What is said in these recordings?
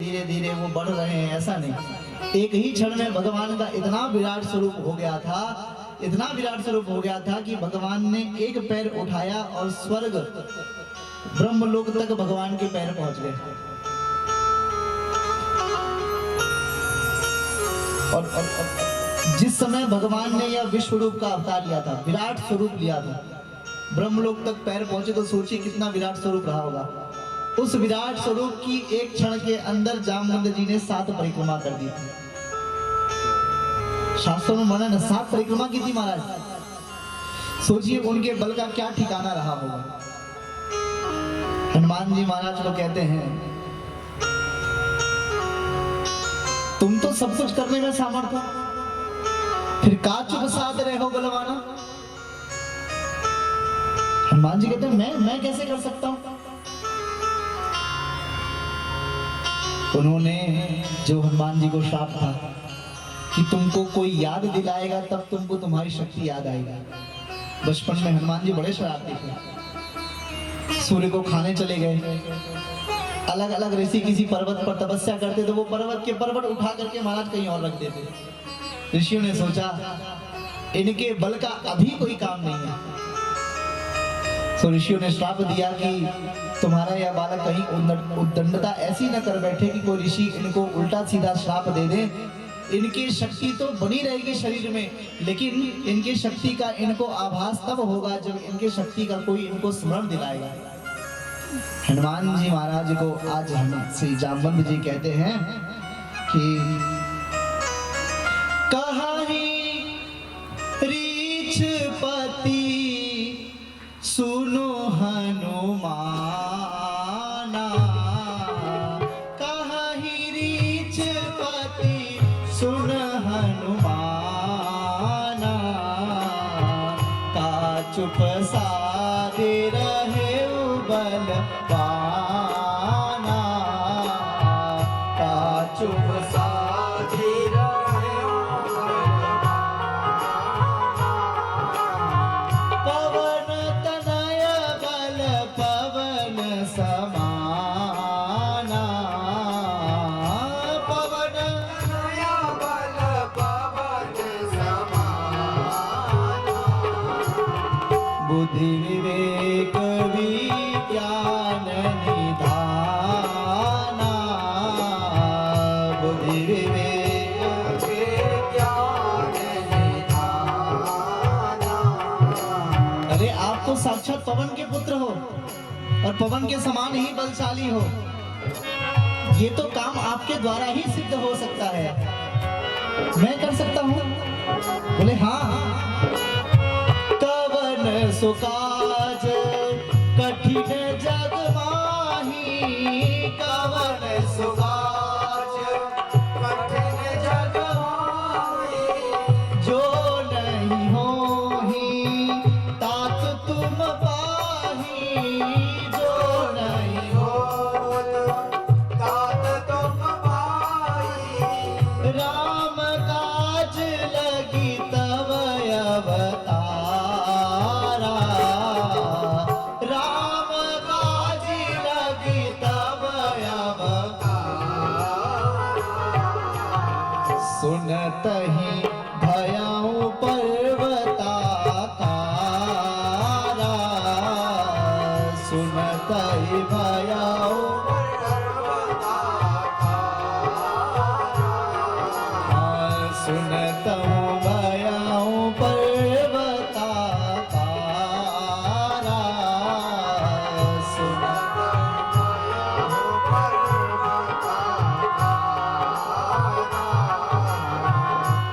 धीरे धीरे वो बढ़ रहे हैं, ऐसा नहीं। एक ही क्षण में भगवान का इतना विराट स्वरूप हो गया था, इतना विराट स्वरूप हो गया था कि भगवान ने एक पैर उठाया और स्वर्ग ब्रह्मलोक तक भगवान के पैर पहुंच गए। और जिस समय भगवान ने यह विश्व रूप का अवतार लिया था, विराट स्वरूप लिया था, ब्रह्मलोक तक पैर पहुंचे, तो सोचिए कितना विराट स्वरूप रहा होगा। उस विराट स्वरूप की एक क्षण के अंदर जामवंत जी ने 7 परिक्रमा कर दी थी। शास्त्रों में वर्णन 7 परिक्रमा की थी महाराज। सोचिए उनके बल का क्या ठिकाना रहा होगा। हनुमान जी महाराज को कहते हैं, तुम तो सब कुछ करने में सामर्थ हो, फिर का चुप साध रहे हो बलवाना। हनुमान जी कहते हैं मैं कैसे कर सकता हूं। उन्होंने जो हनुमान जी को श्राप था कि तुमको कोई याद दिलाएगा तब तुमको तुम्हारी शक्ति याद आएगी। बचपन में हनुमान जी बड़े शरारती थे, सूर्य को खाने चले गए। अलग अलग ऋषि किसी पर्वत पर तपस्या करते तो वो पर्वत उठा करके महाराज कहीं और रख देते। ऋषियों ने सोचा इनके बल का अभी कोई काम नहीं है, तो ऋषियों ने श्राप दिया कि तुम्हारा यह बालक कहीं उद्दंडता ऐसी न कर बैठे कि कोई ऋषि इनको उल्टा सीधा श्राप दे दे। इनकी शक्ति तो बनी रहेगी शरीर में, लेकिन इनकी शक्ति का इनको आभास तब होगा जब इनकी शक्ति का कोई इनको स्मरण दिलाएगा। हनुमान जी महाराज को आज हम श्री जामवंत जी कहते हैं कि कहानी रीछ पति सुनो हनुमाना, कहाही रीछ पति सुन हनुमाना, का चुप साधे रहे बलवाना, का चुप साधे रहे पवन तनय बल पवन समाना, पवन तनय बल पवन समाना, बुद्धि विवेक विज्ञान निधाना, बुद्धि विवेक विज्ञान निधाना। अरे आप तो साक्षात पवन के पुत्र हो और पवन के समान ही बलशाली हो, ये तो काम आपके द्वारा ही सिद्ध हो सकता है। मैं कर सकता हूँ? बोले हाँ। कवन सुकाज कठिन जग माही, कवन सुकाज कठिन जग माही, जो नहीं होही तात तुम पाही, जो नहीं हो तात तुम पाही, राम काज लगी तव अवतारा, राम काज लगी तव अवतारा, सुनत ही भयाऊं पर्वताकारा, सुनत ही भयाऊं पर्वताकारा, सुनत हूँ भयाऊं पर्वताकारा, सुनत भयाऊं पर्वताकारा,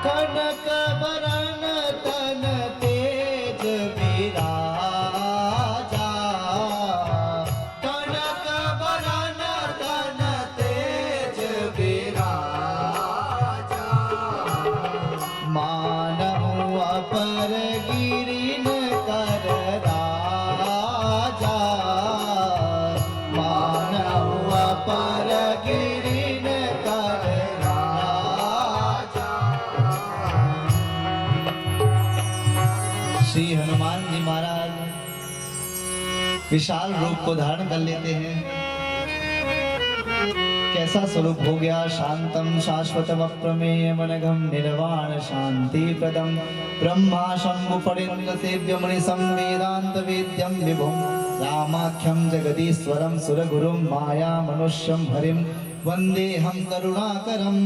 कनक बरन तन तेज विराजा, कनक बरन तन तेज विराजा, मानहु अपर गिरिन कर राजा, मानहु अपर गिरिन कर राजा। श्री हनुमान जी महाराज विशाल रूप को धारण कर लेते हैं। कैसा स्वरूप हो गया, शांतम शाश्वतम अप्रमेयम अनघम निर्वाण शांति प्रदम ब्रह्मा शंभु फणीन्द्र सेव्यम वेदांत वेद्यम विभुम रामाख्यम जगदीश्वरम सुरगुरुम माया मनुष्यम हरिम वंदेहम करुणाकरम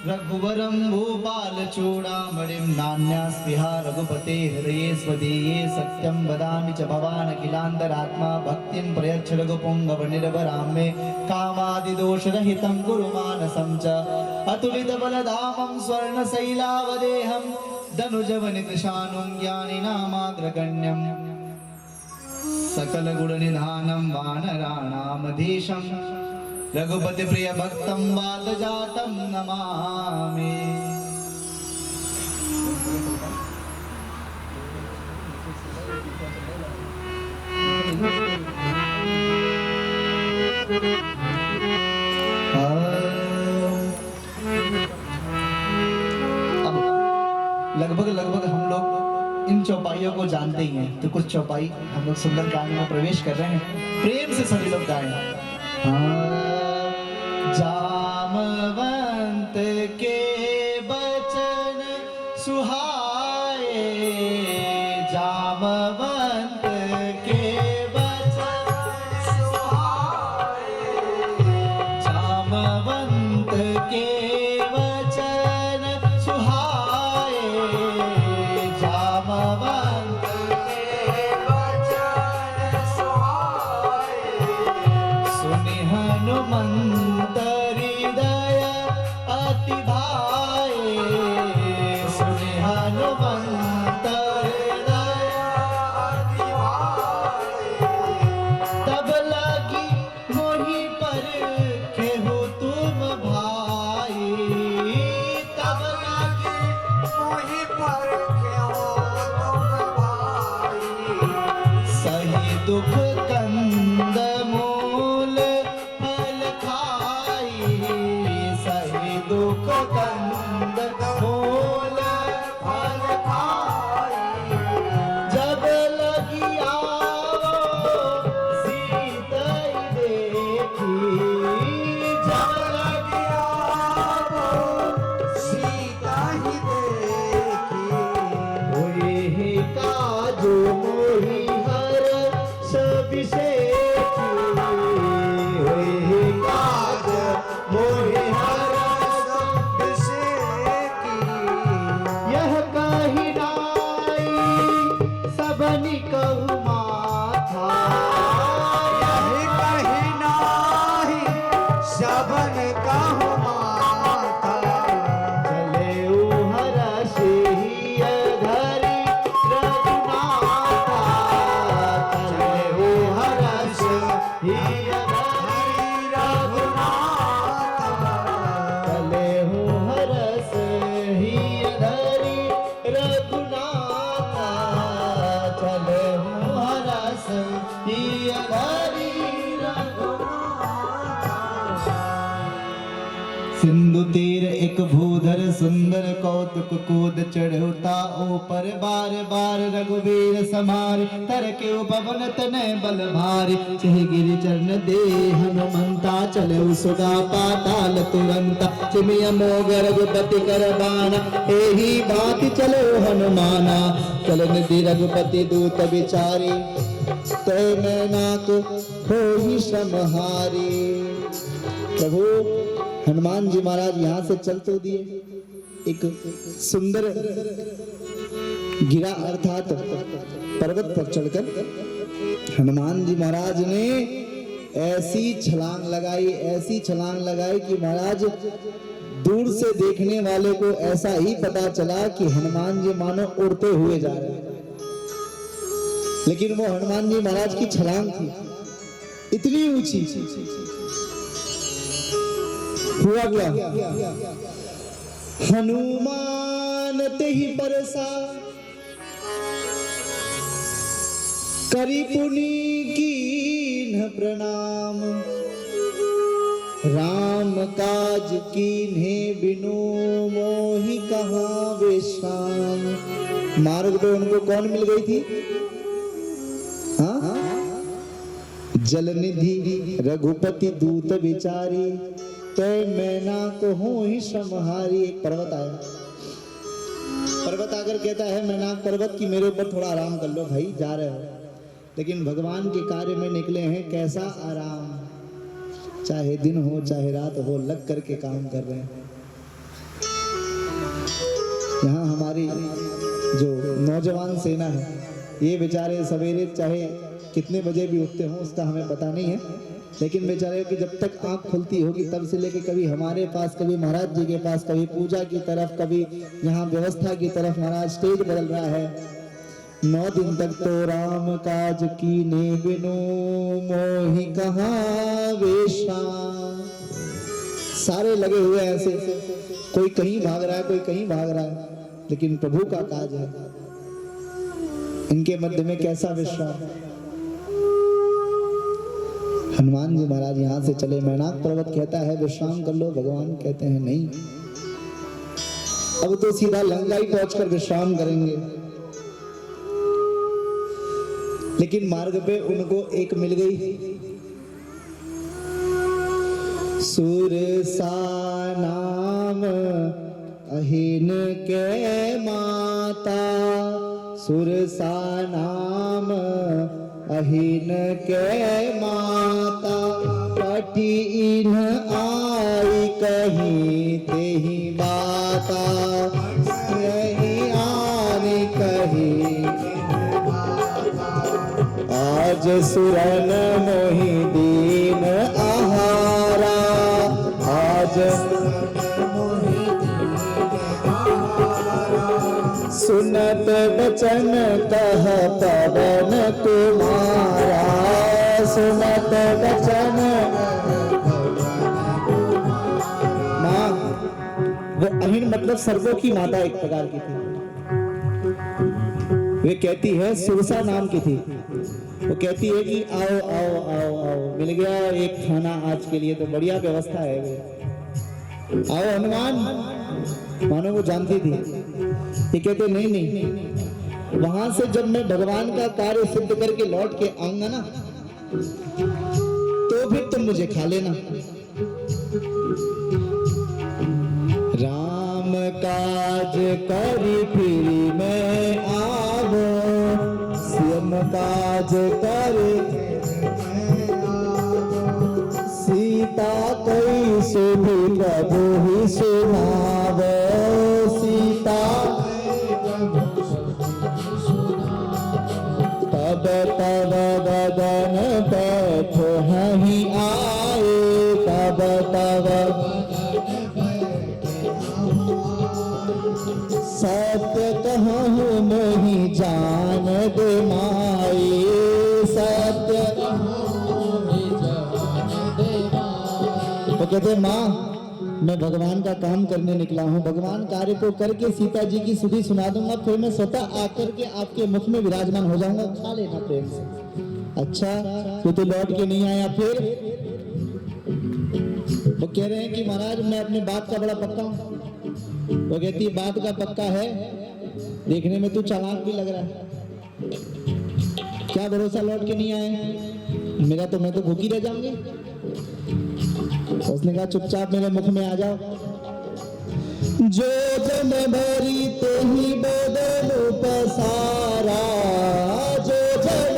रघुवरम भूपाल चूड़ामणिं नान्यास्पृहा रघुपते हृदये स्वदीये सत्यं वदामि च भवान् अखिलान्तरात्मा भक्तिं प्रयच्छ रघुपुङ्गव निर्भरां मे कामादिदोषरहितं गुरुमानसं च अतुलितबलधामं स्वर्णशैलावदेहं धनुजवनिकृशानुं ज्ञानिनामाग्रगण्यं सकलगुणनिधानं वानराणामधीशम् रघुपति प्रिय भक्तं वातजातं नमामि। लगभग हम लोग इन चौपाइयों को जानते ही हैं, तो कुछ चौपाई हम लोग सुंदरकांड में प्रवेश कर रहे हैं। प्रेम से सभी लोग गाएं। जामवंत के बचन सुहाए, जामवंत के बचन सुहाए, जामवंत के वचन सुहाए, जामवंत के वचन सुहाए, सुनि हनुमंत हृदय अति भाए, सुनि हनुमंत हृदय अति भाए, तब लगी मोहि पर केहू तुम भाई, तब लगी मोहि पर केहू तुम भाई, सही दुख कंद मूल फल खाई, सही दुख कंद मूल फल खाई, जब लगी आवो सीतई देखी, जब लगी आवो सीतई देखी, होई काजू मोहि हर सविशेषी, होई काज मोहि हर सविशेषी, यह कहि नाई सबनि कहु माथा, यह कहि नाई सबन कहु माथा, चले हरष हिय धरि रघुनाथा, चले हरष हिय धरि रघुनाथा, चले हरष हिय धरि रघुनाथा, चले हरष हिय धरि रघुनाथा। सिंधु तीर एक भूधर सुंदर कौतुक कूद चढ़ौता ऊपर बार बार रघुवीर समार, तर के पवन तनय बल भारी, चह गिरि चरण दे हनुमंता, चले सुगा पाताल तुरंता, चिमिय मोग रघुपति कर बाना, एही बात चलो हनुमाना, चलन दि रघुपति दूत विचारी, तय मैं नाक होहि श्रमहारी। प्रभु हनुमान जी महाराज यहाँ से चल तो दिए, एक सुंदर गिरा अर्थात पर्वत पर चढ़कर हनुमान जी महाराज ने ऐसी छलांग लगाई, ऐसी छलांग लगाई कि महाराज दूर से देखने वाले को ऐसा ही पता चला कि हनुमान जी मानो उड़ते हुए जा रहे हैं, लेकिन वो हनुमान जी महाराज की छलांग थी इतनी ऊंची। हुआ क्या, हनुमान तेहि बरसा करी पुनि कीन्ह प्रणाम, राम काज कीन्हे बिनु मोहि कहाँ विश्राम। मार्ग पे उनको कौन मिल गई थी? हाँ, जलनिधि रघुपति दूत विचारी, तो मैना को हूं ही समहारी। एक पर्वत आया, पर्वत आकर कहता है मैना पर्वत की मेरे ऊपर थोड़ा आराम कर लो भाई, जा रहे हो, लेकिन भगवान के कार्य में निकले हैं, कैसा आराम, चाहे दिन हो चाहे रात हो, लग करके काम कर रहे हैं। यहाँ हमारी जो नौजवान सेना है, ये बेचारे सवेरे चाहे कितने बजे भी उठते हों उसका हमें पता नहीं है, लेकिन बेचारे की जब तक आंख खुलती होगी तब से लेके कभी हमारे पास, कभी महाराज जी के पास, कभी पूजा की तरफ, कभी यहाँ व्यवस्था की तरफ, महाराज स्टेज बदल रहा है। 9 दिन तक तो राम काज कीने बिनु मोहि कहाँ वेशा। सारे लगे हुए हैं ऐसे, कोई कहीं भाग रहा है, कोई कहीं भाग रहा है, लेकिन प्रभु का काज है, इनके मध्य में कैसा विश्राम। हनुमान जी महाराज यहाँ से चले, मैनाक पर्वत कहता है विश्राम कर लो, भगवान कहते हैं नहीं, अब तो सीधा लंकाई पहुंचकर विश्राम करेंगे। लेकिन मार्ग पे उनको एक मिल गई, सुरसा नाम अहिन के माता, सुरसा नाम अहिन के माता, कठिन आई कहीं तेहि बाता, नहीं आनी कहीं आज सुरन मोहि दीन आहारा, आज सुनत बचन कह पवन तुम्हारा, सुनत बचन। माँ वो अहिन मतलब सर्वों की माता एक प्रकार की थी, वे कहती है सुरसा नाम की थी, वो कहती है कि आओ आओ आओ आओ, मिल गया एक खाना आज के लिए, तो बढ़िया व्यवस्था है वो, आओ हनुमान। मानो वो जानती थी, ये कहते नहीं नहीं, वहां से जब मैं भगवान का कार्य सिद्ध करके लौट के आऊंगा ना, तो फिर तुम मुझे खा लेना। राम काज करी फिर मैं आवो, सियम काज करे सीता कई सुधि प्रभु ही सुनावो, सीता तब तब बदन बैठो ही आए, तब तब सत्य कहूँ मोहि जान दे माई, सत्य तो कहते माँ मैं भगवान का काम करने निकला हूँ, भगवान कार्य को करके सीता जी की सुधि सुना दूंगा, फिर मैं स्वतः आकर के आपके मुख में विराजमान हो जाऊंगा, खा लेना प्रेम से। अच्छा तो लौट के नहीं आया, फिर वो कह रहे हैं कि महाराज मैं अपने बात का बड़ा पक्का हूँ। वो कहती है बात का पक्का है, देखने में तू चालाक भी लग रहा है, क्या भरोसा लौट के नहीं आए, मेरा तो मैं तो भूखी रह जाऊंगी। उसने कहा चुपचाप मेरे मुख में आ जाओ। जो जन भरी ते ही बदन पसारा, जो जन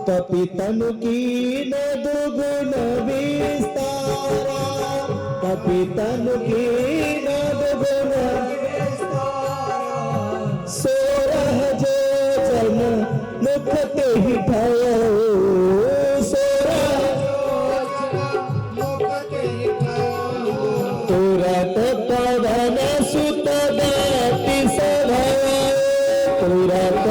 कपितनु की न दुगुण विस्तारा, कपितनु की न दुगुण सोरह जो जन मुख ते ही भयो, तुरत पवन सुत बैठी सभा, तुरत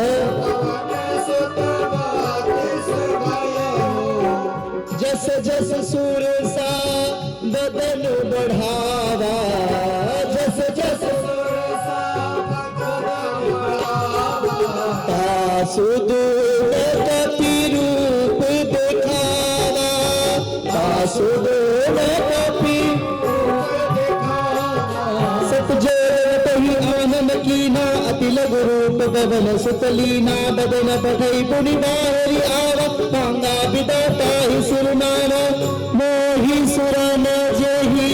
जस जस सुरसा बदन बढ़ावा, जस जस तासु दूर कपि रूप दिखावा, तासु दूर कपि कीना अति लघु रूप बदन सुतलीना, बदन पठई पुनि बाहरी आवत, मांगा दाताहि सुरनाम मोहि सुरन जेहि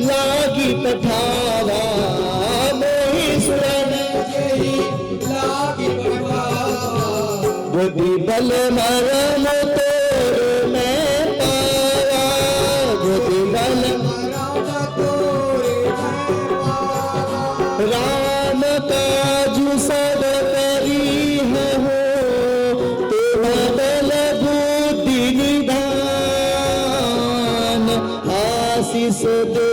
लागी पठारा मोहि सुरन जेहि लागी पठारा बुद्धि बल मरम तोर मैं पाया बुद्धि बल मरम तोर मैं पाया राम काजु सब करी हो तेरा बल बुद्धि निधान आशीष दे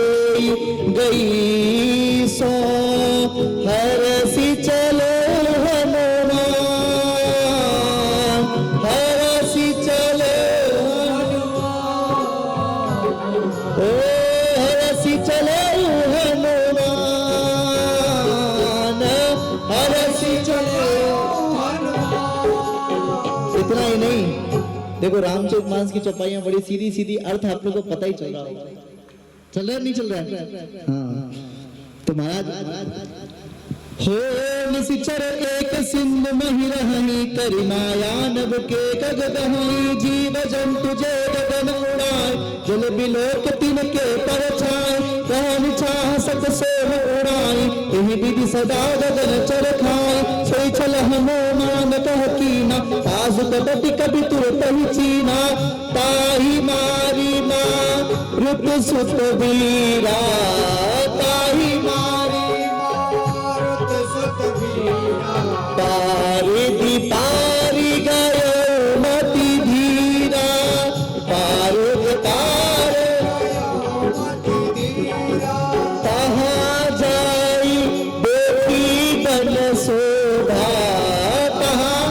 गई सो हरसि चलो हनुमान हरसि चलो हनुमान ओ हरसि चलो हनुमान हरसि चलो हनुमान। इतना ही नहीं, देखो रामचरितमानस की चौपाइयां बड़ी सीधी सीधी, अर्थ आप लोगों को पता ही चल रहा होगा। चल रहा है नहीं चल रहा है? हाँ तो महाराज हो निशिचर एक सिंधु महि रहनी करि माया नभ के गग दही जीव जंतु जे गगन उड़ाए जल बिलोक तिनके पर छाए कहन चाह सत सोम उड़ाई एहि विधि सदा गगन चर खाए सोई छल हनुमान कह कीना तासु कपटि कवि तुरत ही चीना ताहि मारी मां रुत सुत वीरा ताहि मारी पारि पारि गयो मति धीरा पारुद तार तहाँ जाई बेटी बन शोभा तहाँ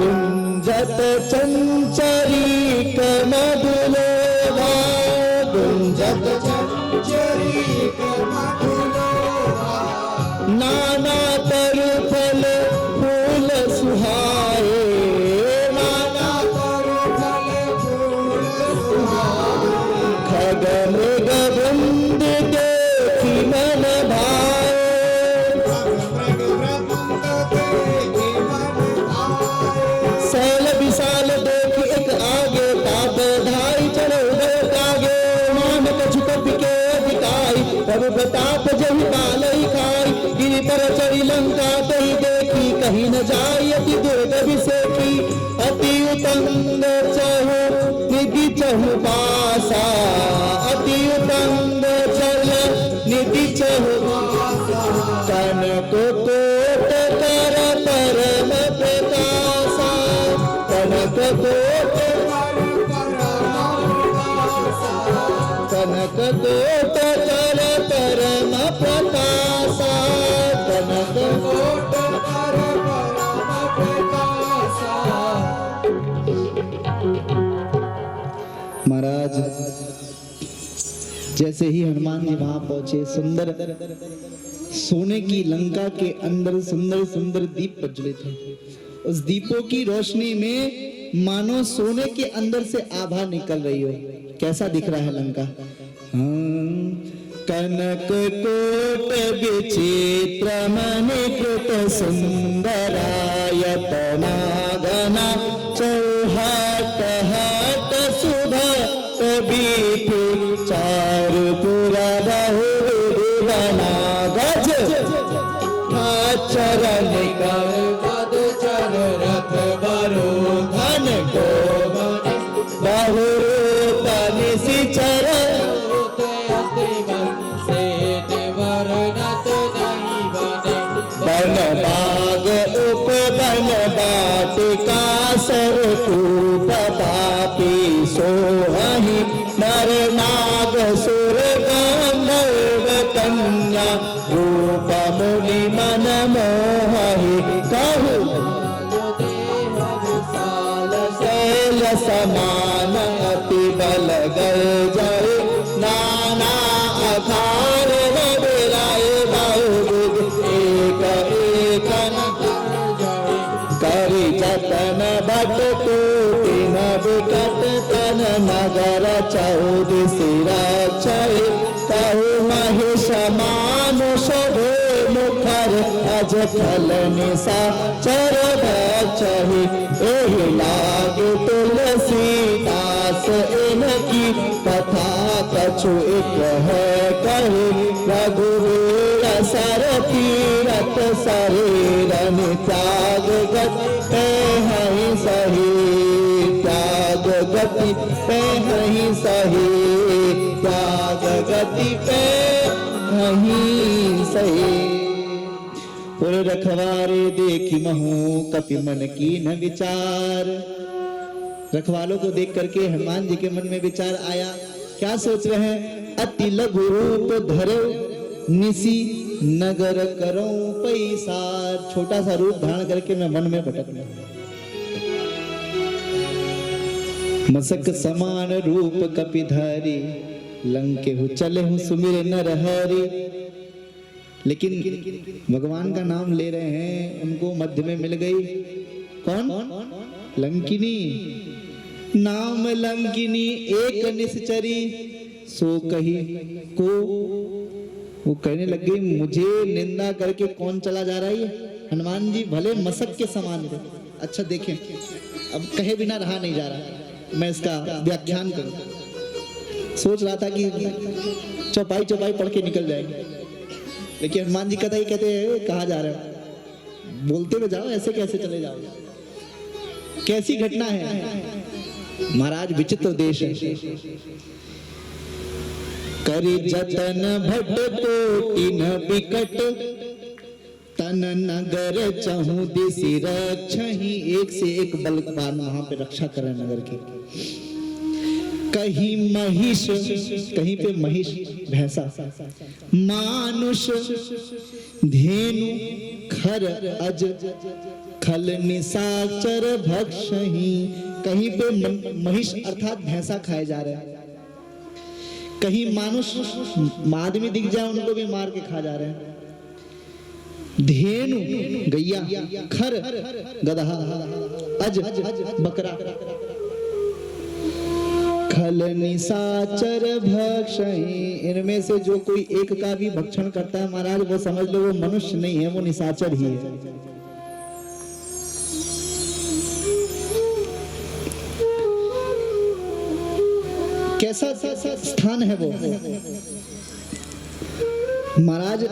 गुंजत चंचरी कमदुलोभा गुंजत चंचरी नाना तर फल फूल सुहाए नाना तर फल फूल सुहाए खग मृग वृंद देखी मन भाए शैल विशाल देखी एक आगे ताप धाई चलो गए कागे मान कछु कपिके अधिकाई प्रभु प्रताप जहि बालई खाई गिरि पर चढ़ी लंका तही देखी कहीं न जाई अति दुर्ग विसेखी अति उतंग चहु निधि चहु पासा अति उतंग चल निधि चहु कनक कोट कर परम प्रकाशा कनक कोट कनक कोट कर परम प्रकाशा कनक कोट कर परम प्रकाशा। महाराज जैसे ही हनुमान जी वहां पहुंचे सुंदर सोने की लंका के अंदर सुंदर सुंदर दीप प्रज्वलित थे। उस दीपों की रोशनी में मानो सोने के अंदर से आभा निकल रही हो। कैसा दिख रहा है लंका? कनक कोट विचित्र मणिकृत सुंदरायतना गना चौहाट हाट सुधा बीठी चारुपुरा बहुना गज चरण कर पद चर रथ बरो धन को बहुरूपन सिचर बन बाग उपवन बाटिका सरकूप पापी सोहहि नर नाग सुर गंधर्व कन्या रूप मुनि मन मोहि कहु शैल समान अति बल गल जय नाना अखार बिलाए बहु एक एकन करि जतन बट टूटि न विकट तन नगर चौदिसि रक्षय कहु महिष मानुष मुखर अज फल निशाचर भक्षहि एहि लागे तुलसीदास इनकी कथा कछु एक है कहे रघुवीर सर तीरथ शरीरन त्याग गति हहि सही त्याग गति पे हहि सही त्याग गति पे हहि सही पुर रखवारे देखी महू कपि मन की न विचार। रखवालों को देख करके हनुमान जी के मन में विचार आया, क्या सोच रहे हैं? अति लघु रूप धरो निसी नगर करो पैसार। छोटा सा रूप धारण करके मैं वन में भटक रहा, मसक समान रूप कपिधारी लंके हूँ चले हूँ सुमिर नर हरि। लेकिन भगवान का नाम ले रहे हैं, उनको मध्य में मिल गई कौन? लंकिनी। नाम लंकिनी एक निश्चरी सो कही को। वो कहने लग गई मुझे निंदा करके कौन चला जा रहा है? हनुमान जी भले मसक के समान थे। अच्छा देखें, अब कहे बिना रहा नहीं जा रहा, मैं इसका व्याख्यान करूं। सोच रहा था कि चौपाई चौपाई पढ़ के निकल जाएंगे, लेकिन हनुमान जी कहता ही कहते हैं कहाँ जा रहे हो? बोलते हुए जाओ, ऐसे कैसे चले जाओ? कैसी घटना है महाराज, विचित्र देश है। करी जतन भट कोटिन बिकट तन नगर चहु दिशि रक्षहि। एक से एक बलवान वहां पे रक्षा कर रहे नगर के। कहीं महिष, कहीं पे महिष भैंसा, मानुष धेनु खर अज खल निशाचर भक्षहि। कहीं पे महिष अर्थात भैंसा खाए जा रहे हैं, कहीं मानुष आदमी दिख जाए उनको भी मार के खा जा रहे हैं। धेनु गैया, खर गदहा, अज बकरा, खल निशाचर भक्षहि। इनमें से जो कोई एक का भी भक्षण करता है महाराज, वो समझ लो वो मनुष्य नहीं है, वो निशाचर ही है। कैसा स्थान है वो महाराज?